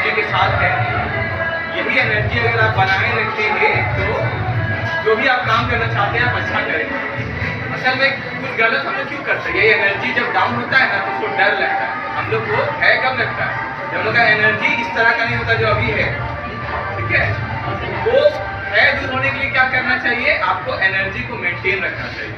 Energy के साथ है। यही एनर्जी अगर आप बनाए रखेंगे तो जो भी आप काम करना चाहते हैं आप अच्छा करेंगे। असल में कुछ गलत हम लोग क्यों करते हैं, ये एनर्जी जब डाउन होता है ना तो उसको डर लगता है। हम लोग को है कब लगता है, जब हम लोग का एनर्जी इस तरह का नहीं होता जो अभी है, ठीक है। वो है दूर होने के लिए क्या करना चाहिए, आपको एनर्जी को मेंटेन रखना चाहिए।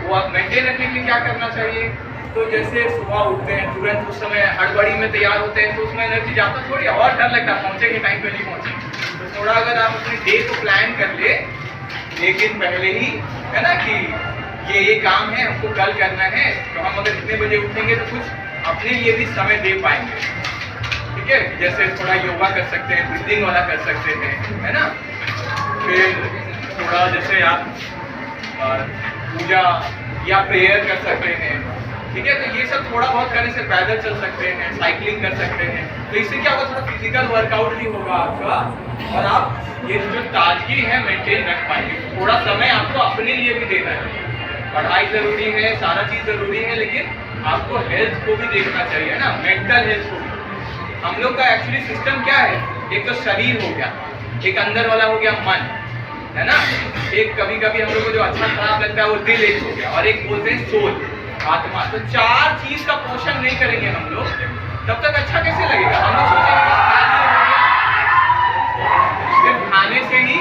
वो आप मेंटेन रखने के लिए क्या करना चाहिए, तो जैसे सुबह उठते हैं तुरंत उस समय हड़बड़ी में तैयार होते हैं तो उसमें एनर्जी जाता थोड़ी, और डर लगता है पहुँचेंगे टाइम पे नहीं पहुँचेंगे। तो थोड़ा अगर आप अपने डे को प्लान कर ले एक दिन पहले ही, है ना, कि ये काम है हमको कल करना है, तो हम अगर इतने बजे उठेंगे तो कुछ अपने लिए भी समय दे पाएंगे, ठीक है। जैसे थोड़ा योगा कर सकते हैं, ब्रीदिंग वाला कर सकते हैं, है ना। फिर थोड़ा जैसे आप पूजा या प्रेयर कर सकते हैं, ठीक है। तो ये सब थोड़ा बहुत करने से, पैदल चल सकते हैं, साइकिलिंग कर सकते हैं, तो इससे क्या होगा, थोड़ा फिजिकल वर्कआउट भी होगा आपका, और आप ये जो ताजगी है मेंटेन रख पाएंगे। थोड़ा समय आपको अपने लिए भी देना है, पढ़ाई जरूरी है, सारा चीज़ जरूरी है, लेकिन आपको हेल्थ को भी देखना चाहिए ना, मेंटल हेल्थ को भी। हम लोग का एक्चुअली सिस्टम क्या है, एक तो शरीर हो गया, एक अंदर वाला हो गया मन, है ना। एक कभी कभी हम लोग को जो अच्छा खराब लगता है वो दिल एक हो गया, और एक बोलते हैं सोल, आत्मा। तो चार चीज का पोषण नहीं करेंगे हम लोग तब तक अच्छा कैसे लगेगा। हम लोग सोचेंगे सिर्फ खाने से ही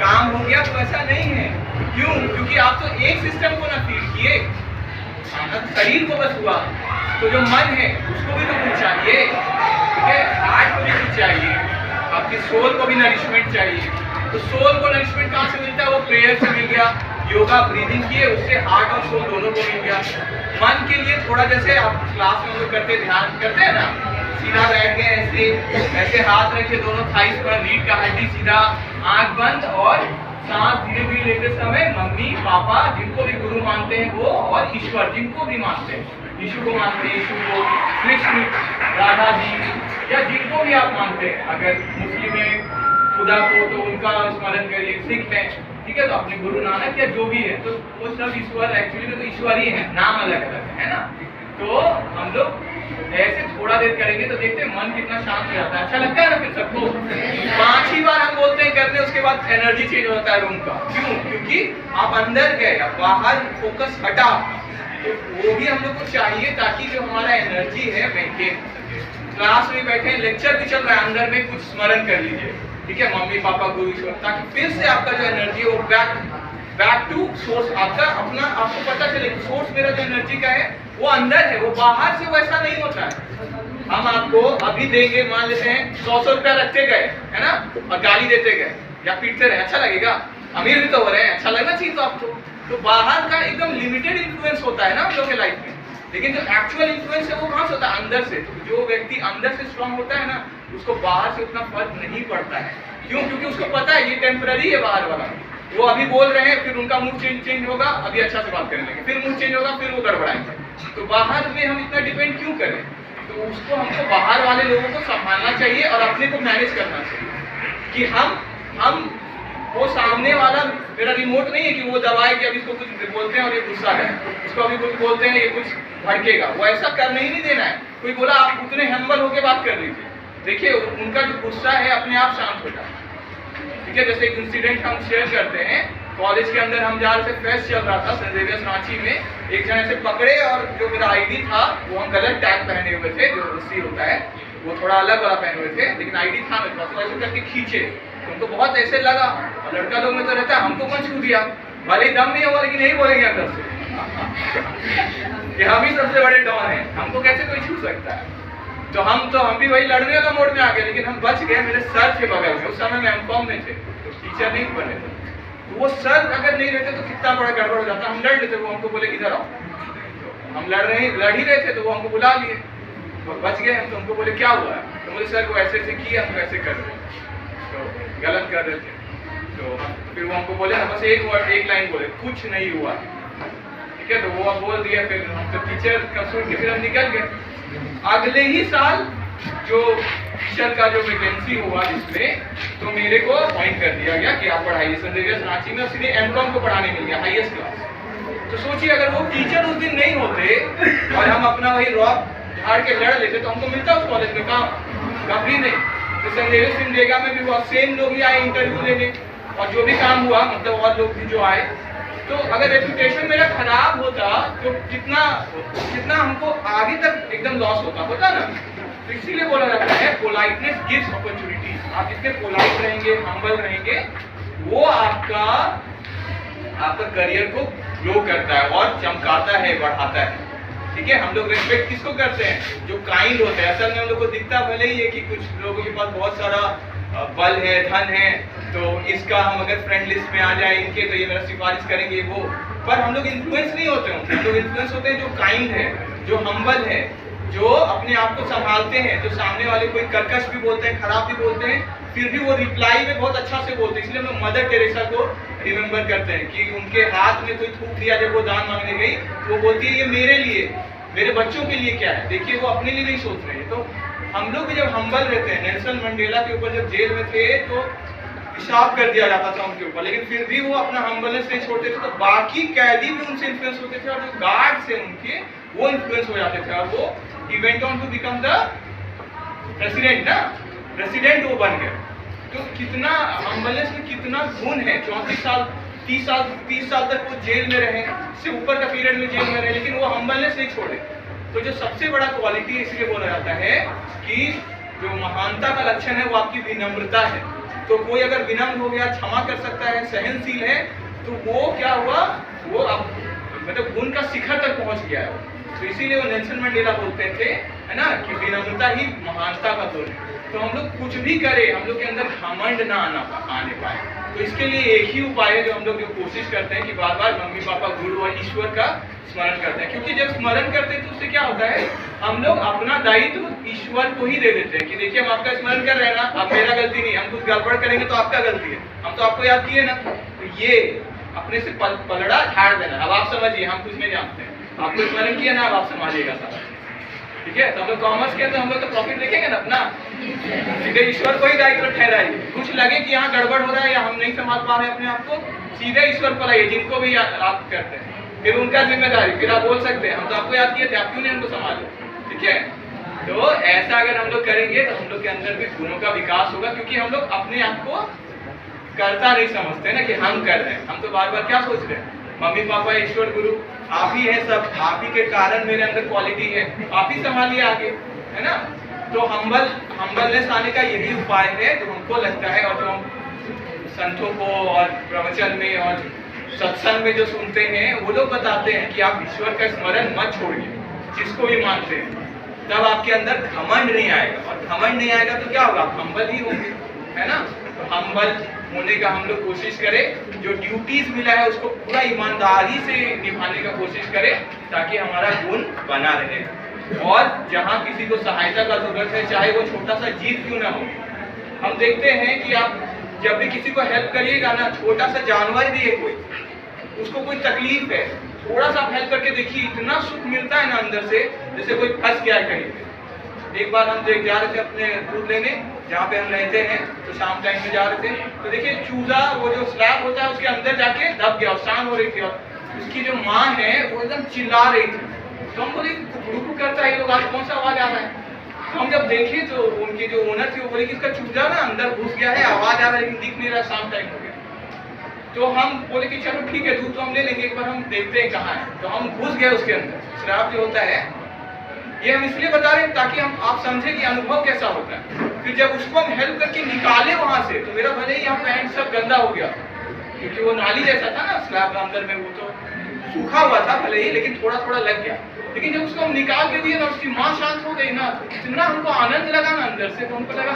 काम हो गया, तो ऐसा नहीं है। क्यों, क्योंकि आप तो एक सिस्टम को ना फीड किए, शरीर को बस हुआ, तो जो मन है उसको भी तो कुछ चाहिए, ठीक है। हार्ट को भी कुछ चाहिए, आपकी सोल को भी नरिशमेंट चाहिए। तो सोल को नरिशमेंट कहाँ से मिलता है, वो प्रेयर से मिल गया, योगा ब्रीदिंग किए उससे हार्ट और सोल दोनों को मिल गया। मन के लिए थोड़ा जैसे आप क्लास में लोग करते, ध्यान करते हैं ना, सीधा बैठ गए, ऐसे ऐसे हाथ रखे दोनों थाइस पर, रीढ़ का हड्डी सीधा, आंख बंद, और सांस धीरे धीरे लेते समय मम्मी पापा जिनको भी गुरु मानते हैं वो, और ईश्वर जिनको भी मानते हैं, यीशु को मानते हैं, यीशु को, कृष्ण, राधा जी, या जिनको भी आप मानते हैं, अगर मुस्लिम है खुदा को तो उनका स्मरण करिए, सिख है, ठीक है, तो अपने गुरु नानक या जो भी है, तो वो सब ईश्वर एक्चुअली तो ईश्वर ही है, नाम अलग अलग है ना। तो हम लोग ऐसे थोड़ा देर करेंगे तो देखते हैं मन कितना शांत हो जाता है, अच्छा लगता है ना। फिर सबको 5 ही बार हम बोलते हैं करने, उसके बाद एनर्जी चेंज होता है रूम का। क्यों, क्योंकि आप अंदर गए, आप बाहर फोकस हटा, तो वो भी हम लोग को चाहिए ताकि जो हमारा एनर्जी है मेंटेन हो सके। क्लास में बैठे, लेक्चर भी चल रहा है, अंदर में कुछ स्मरण कर लीजिए, ठीक है, मम्मी पापा गुरु ईश्वर, ताकि फिर से आपका जो एनर्जी है वो बैक टू सोर्स, आपका अपना, आपको पता चले कि सोर्स मेरा जो एनर्जी का है वो अंदर है, वो बाहर से वैसा नहीं होता है। हम आपको अभी देंगे, मान लेते हैं 100 रुपया रखते गए, है ना, और गाली देते गए या पीटते रहे, अच्छा लगेगा, अमीर भी तो हो रहे हैं, अच्छा लगना चाहिए तो आपको। तो बाहर का एकदम लिमिटेड इन्फ्लुएंस होता है ना हम लोग के लाइफ में, लेकिन जो एक्चुअल इन्फ्लुएंस है वो कहाँ से होता है, अंदर से। तो जो व्यक्ति अंदर से स्ट्रांग होता है ना, उसको बाहर से उतना फर्क नहीं पड़ता है। क्यों, क्योंकि उसको पता है ये टेम्पररी है बाहर वाला, वो अभी बोल रहे हैं, फिर उनका मूड चेंज होगा, अभी अच्छा से बात करने लगे, फिर मूड चेंज होगा, फिर वो गड़बड़ाएंगे। तो बाहर में हम इतना डिपेंड क्यों करें, तो उसको हमको बाहर वाले लोगों को संभालना चाहिए और अपने को मैनेज करना चाहिए कि हम वो सामने वाला मेरा रिमोट नहीं है कि वो दबाए कि अभी इसको कुछ बोलते हैं और ये गुस्सा है, इसको अभी कुछ बोलते हैं ये कुछ भड़केगा, वो ऐसा करने ही नहीं देना है। कोई बोला आप उतने हम्बल होकर बात कर लीजिए, देखिए उनका जो गुस्सा है अपने आप शांत हो जाए, ठीक है। जैसे एक इंसिडेंट हम शेयर करते हैं, कॉलेज के अंदर हम जा रहे थे, फेस्ट चल रहा था सेंट जेवियर्स रांची में, एक जने से पकड़े और जो मेरा आईडी था वो हम गलत टैग पहने हुए थे, जो रस्सी होता है वो थोड़ा अलग वाला पहने हुए थे, लेकिन आईडी था मेरे पास, तो ऐसे करके खींचे, उनको बहुत ऐसे लगा, और लड़का लोग में तो रहता है, हमको कौन छू दिया, भले ही दम नहीं होगा लेकिन नहीं बोलेंगे अंदर से कि हम ही सबसे बड़े डॉन हैं, हमको कैसे कोई छू सकता है। तो हम भी वही लड़ने वाला मोड में आ गए, लेकिन हम बच गए। मेरे सर थे बगल में, उस समय में एमकॉम में थे, तो टीचर नहीं बने थे, तो वो सर अगर नहीं रहते तो कितना बड़ा गड़बड़ हो जाता। हम लड़ लेते, वो हमको बोले इधर आओ, तो हम लड़ ही रहे थे, तो वो हमको बुला लिए, तो बच गए हम। तो हमको बोले क्या हुआ, तो बोले सर वो ऐसे ऐसे किया, हम ऐसे कर रहे तो गलत कर रहे थे। तो फिर वो हमको बोले ना, बस एक लाइन बोले, कुछ नहीं हुआ, ठीक है। तो वो अब बोल दिया, फिर हम तो टीचर का सुन के फिर हम निकल गए। अगले ही साल जो टीचर का जो वैकेंसी हुआ जिसमें, तो मेरे को अपॉइंट कर दिया गया कि आप पढ़ाइए सेंट जेवियर्स रांची में, सीधे एमकॉम को पढ़ाने मिल गया, हाईएस्ट क्लास। तो सोचिए अगर वो टीचर उस दिन नहीं होते और हम अपना वही रॉक झाड़ के लड़ लेते तो हमको मिलता उस कॉलेज में काम, कभी नहीं। तो संदेश सिमडेगा में भी हुआ, सेम लोग ही आए इंटरव्यू लेने, और जो भी काम हुआ मतलब और लोग भी जो आए, तो अगर रेपुटेशन मेरा खराब होता तो कितना कितना हमको आगे तक एकदम लॉस होता ना। तो इसीलिए बोला जाता है पोलाइटनेस गिव्स अपॉर्चुनिटी। आप जितने पोलाइट रहेंगे, हम्बल रहेंगे, वो आपका करियर को ग्रो करता है और चमकाता है, बढ़ाता है। ठीक है, हम लोग रेस्पेक्ट किसको करते हैं? जो काइंड होते हैं। असल में हम लोग को दिखता भले ही है कि कुछ लोगों के पास बहुत सारा बल है, धन है, तो इसका हम अगर फ्रेंड लिस्ट में आ जाए इनके, तो ये मेरा सिफारिश करेंगे वो, पर हम लोग इन्फ्लुएंस नहीं होते हैं। हम लोग इन्फ्लुएंस होते हैं जो काइंड है, जो हम्बल है, जो अपने आप को संभालते हैं, जो सामने वाले कोई कर्कश भी बोलते हैं, खराब भी बोलते हैं, फिर भी वो रिप्लाई में बहुत अच्छा से बोलते हैं। इसलिए हम लोग मदर टेरेसा को रिमेम्बर करते हैं कि उनके हाथ में कोई थूक दिया जब वो दान मांगने गई, तो वो बोलती है ये मेरे लिए, मेरे बच्चों के लिए क्या है। देखिए वो अपने लिए नहीं सोच रहे हैं। तो हम लोग भी जब हम्बल रहते हैं, नेल्सन मंडेला के ऊपर जब जेल में थे तो पेशाब कर दिया जाता था उनके ऊपर, लेकिन फिर भी वो अपना हम्बलनेस नहीं छोड़ते थे, तो बाकी कैदी भी उनसे इन्फ्लुएंस होते थे, और जो गार्ड थे उनके, वो इन्फ्लुएंस हो जाते थे, और वो he went on to become the president ना, प्रेसिडेंट वो बन गए। तो कितना हम्बलनेस में कितना गुण है। 34 साल 30 साल तक वो जेल में रहे, इससे ऊपर का पीरियड में जेल में रहे, लेकिन वो हम्बलनेस नहीं छोड़े। तो जो सबसे बड़ा क्वालिटी है, इसलिए बोला जाता है कि जो महानता का लक्षण है वो आपकी विनम्रता है। तो कोई अगर विनम्र हो गया, क्षमा कर सकता है, सहनशील है, तो वो क्या हुआ, वो अब मतलब गुण का शिखर तक पहुंच गया है। तो इसीलिए वो नेल्सन मंडेला बोलते थे, है ना, कि विनम्रता ही महानता का गुण है। तो हम लोग कुछ भी करें, हम लोग के अंदर घमंड ना आने पाए। तो इसके लिए एक ही उपाय है जो हम लोग कोशिश करते हैं कि बार बार मम्मी पापा, गुरु और ईश्वर का स्मरण करते हैं। क्योंकि जब स्मरण करते हैं तो उससे क्या होता है, हम लोग अपना दायित्व ईश्वर को ही दे देते हैं कि देखिए हम आपका स्मरण कर रहे हैं ना, अब मेरा गलती नहीं, हम कुछ गड़बड़ करेंगे तो आपका गलती है, हम तो आपको याद किए ना। तो ये अपने से पलड़ा झाड़ देना। अब आप समझिए, हम कुछ नहीं जानते हैं, आपको स्मरण किया ना, अब आप संभालिएगा सारा। ठीक है, तो हम लोग कॉमर्स के अंदर हम लोग तो प्रॉफिट देखेंगे ना अपना, सीधे ईश्वर को ही दायित्व ठहराइए। कुछ लगे कि यहाँ गड़बड़ हो रहा है या हम नहीं संभाल पा रहे अपने आप को, सीधे ईश्वर को लाइए, जिनको भी आप करते हैं, फिर उनका जिम्मेदारी, फिर आप बोल सकते हैं हम तो आपको याद किए थे, आप क्यों नहीं हमको संभाले। ठीक है, तो ऐसा अगर हम लोग करेंगे तो हम लोग के अंदर भी गुणों का विकास होगा, क्योंकि हम लोग अपने आप को करता नहीं समझते ना कि हम कर रहे हैं। हम तो बार बार क्या सोच रहे हैं, मम्मी पापा, ईश्वर, गुरु आप ही है सब, आप ही के कारण मेरे अंदर क्वालिटी है, आप ही संभालिए आगे, है ना। तो हम्बलनेस आने का यही उपाय है जो हमको लगता है, और जो हम संतों को और प्रवचन में और सत्संग में जो सुनते हैं, वो लोग बताते हैं कि आप ईश्वर का स्मरण मत छोड़िए, जिसको भी मानते हैं, तब आपके अंदर घमंड नहीं आएगा, और घमंड नहीं आएगा तो क्या होगा, आप हम्बल ही होंगे, है ना। तो हम्बल होने का हम लोग कोशिश करें, जो ड्यूटीज मिला है उसको पूरा ईमानदारी से निभाने का कोशिश करें, ताकि हमारा गुण बना रहे। और जहाँ किसी को सहायता का जरूरत है, चाहे वो छोटा सा जीव क्यों ना हो, हम देखते हैं कि आप जब भी किसी को हेल्प करिएगा ना, छोटा सा जानवर भी है कोई, उसको कोई तकलीफ है, थोड़ा सा आप हेल्प करके देखिए, इतना सुख मिलता है ना अंदर से, जैसे कोई फंस गया है कहीं पे। एक बार हम जा रहे थे अपने दूध लेने, जहाँ पे हम रहते हैं, तो शाम टाइम में जा रहे थे, तो देखिए चूजा, वो जो स्लैब होता है उसके अंदर जाके दब गया, और शाम हो रही थी, और उसकी जो माँ है वो एकदम चिल्ला रही थी। तो हम बोले रुकू करता है ये लोग, आज कौन सा आवाज आ रहा है। तो हम जब देखे तो उनकी जो ओनर थी वो बोले कि इसका चूजा ना अंदर घुस गया है, आवाज आ रहा है लेकिन दिख नहीं रहा, शाम टाइम हो गया। तो हम बोले कि चलो ठीक है, दूध तो हम ले लेंगे, एक बार हम देखते हैं कहाँ है। तो हम घुस गए उसके अंदर। शराब जो होता है, ये हम इसलिए बता रहे हैं ताकि हम आप समझे कि अनुभव कैसा होता है। फिर जब उसको हम हेल्प करके निकाले वहां से, तो मेरा भले ही यहाँ पैंट सब गंदा हो गया, क्योंकि वो नाली जैसा था ना स्लैब के अंदर में, वो तो सूखा हुआ था भले ही, लेकिन थोड़ा थोड़ा लग गया। लेकिन जब उसको हम निकाल के दिए ना, उसकी माँ शांत हो गई ना, तो इतना हमको आनंद लगा ना अंदर से। तो हमको लगा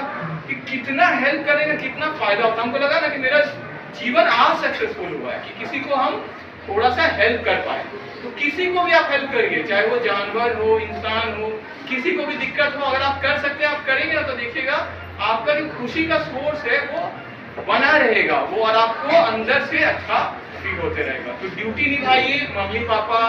कि कितना हेल्प करें ना, कितना फायदा होता है। हमको लगा ना कि मेरा जीवन आज सक्सेसफुल हुआ है कि किसी को हम थोड़ा सा हेल्प कर पाए। तो किसी को भी आप हेल्प करिए, चाहे वो जानवर हो, इंसान हो, किसी को भी दिक्कत हो, अगर आप कर सकते हैं आप करेंगे ना, तो देखिएगा आपका जो खुशी का सोर्स है वो बना रहेगा वो, और आपको अंदर से अच्छा फील होते रहेगा। तो ड्यूटी निभाइए, मम्मी पापा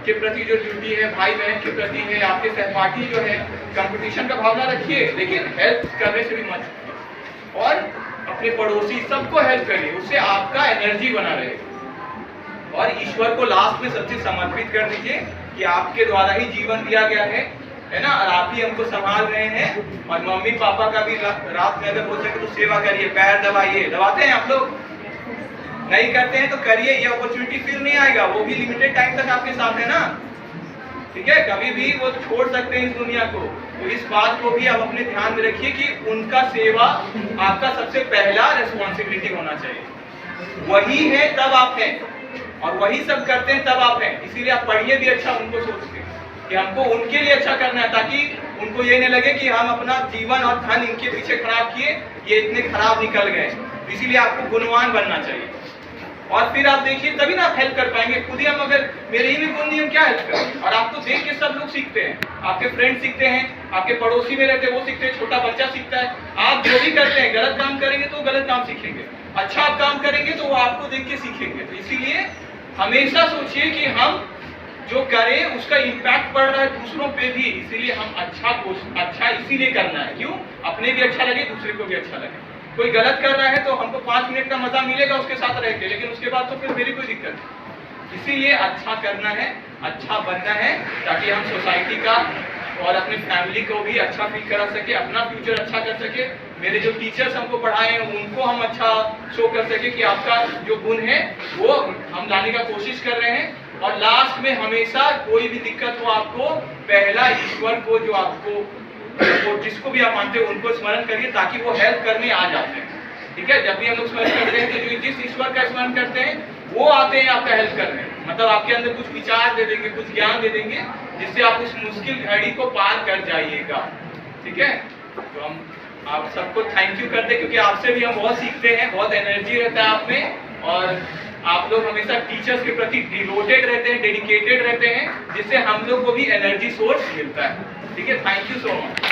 के प्रति जो ड्यूटी है, भाई बहन के प्रति है, आपके सहपाठी जो है, कंपटीशन का भावना रखिए, लेकिन हेल्प करने से भी मत छूटिए। और अपने पड़ोसी सबको हेल्प करिए, उससे आपका एनर्जी बना रहेगा। और ईश्वर को लास्ट में सबसे समर्पित कर दीजिए कि आपके द्वारा ही जीवन दिया गया है, है ना, और आप ही हमको संभाल रहे हैं। और मम्मी पापा का भी रात में अगर हो सके तो सेवा करिए, पैर दबाइए। दबाते हैं आप लोग? नहीं करते हैं तो करिए, ये अपॉर्चुनिटी फिर नहीं आएगा, वो भी लिमिटेड टाइम तक आपके साथ है ना, ठीक है, कभी भी वो छोड़ सकते हैं इस दुनिया को। तो इस बात को भी आप अपने ध्यान में रखिए कि उनका सेवा आपका सबसे पहला रेस्पॉन्सिबिलिटी होना चाहिए। वही है तब आप हैं, और वही सब करते हैं तब आप हैं। इसीलिए आप पढ़िए भी अच्छा उनको सोच के कि हमको उनके लिए अच्छा करना है, ताकि उनको ये नहीं लगे कि हम अपना जीवन और धन इनके पीछे खराब किए, ये इतने खराब निकल गए। इसीलिए आपको गुणवान बनना चाहिए, और फिर आप देखिए तभी ना आप हेल्प कर पाएंगे। खुद ही हम अगर मेरे ही में गुण नहीं, हम क्या हेल्प करें? और आपको देख के सब लोग सीखते हैं, आपके फ्रेंड सीखते हैं, आपके पड़ोसी में रहते हैं वो सीखते हैं, छोटा बच्चा सीखता है। आप जो भी करते हैं, गलत काम करेंगे तो गलत काम सीखेंगे, अच्छा आप काम करेंगे तो वो आपको देख के सीखेंगे। तो इसीलिए हमेशा सोचिए कि हम जो करें उसका इम्पैक्ट पड़ रहा है दूसरों पे भी, इसीलिए हम अच्छा इसीलिए करना है। क्यों? अपने भी अच्छा लगे, दूसरे को भी अच्छा लगे। कोई गलत कर रहा है तो हमको 5 मिनट का मजा मिलेगा उसके साथ रह के, लेकिन उसके बाद तो फिर मेरी कोई दिक्कत नहीं। इसीलिए अच्छा करना है, अच्छा बनना है, ताकि हम सोसाइटी का और अपनी फैमिली को भी अच्छा फील करा सके, अपना फ्यूचर अच्छा कर सके। मेरे जो टीचर्स हमको पढ़ाए हैं उनको हम अच्छा शो कर सके कि आपका जो गुण है वो हम लाने का कोशिश कर रहे हैं। और लास्ट में हमेशा कोई भी दिक्कत हो आपको पहला ईश्वर को, जो आपको जिसको भी आप मानते हो उनको स्मरण करिए, ताकि वो हेल्प करने आ जाते हैं। ठीक है, जब भी हम लोग स्मरण करते हैं तो जो जिस ईश्वर का स्मरण करते हैं वो आते हैं आपका हेल्प करने, मतलब आपके अंदर कुछ विचार दे देंगे, कुछ ज्ञान दे देंगे, जिससे आप उस मुश्किल घड़ी को पार कर जाइएगा। ठीक है, तो हम आप सबको थैंक यू करते हैं, क्योंकि आपसे भी हम बहुत सीखते हैं, बहुत एनर्जी रहता है आप में, और आप लोग हमेशा टीचर्स के प्रति डिवोटेड रहते हैं, डेडिकेटेड रहते हैं, जिससे हम लोग को भी एनर्जी सोर्स मिलता है। ठीक है, थैंक यू सो मच।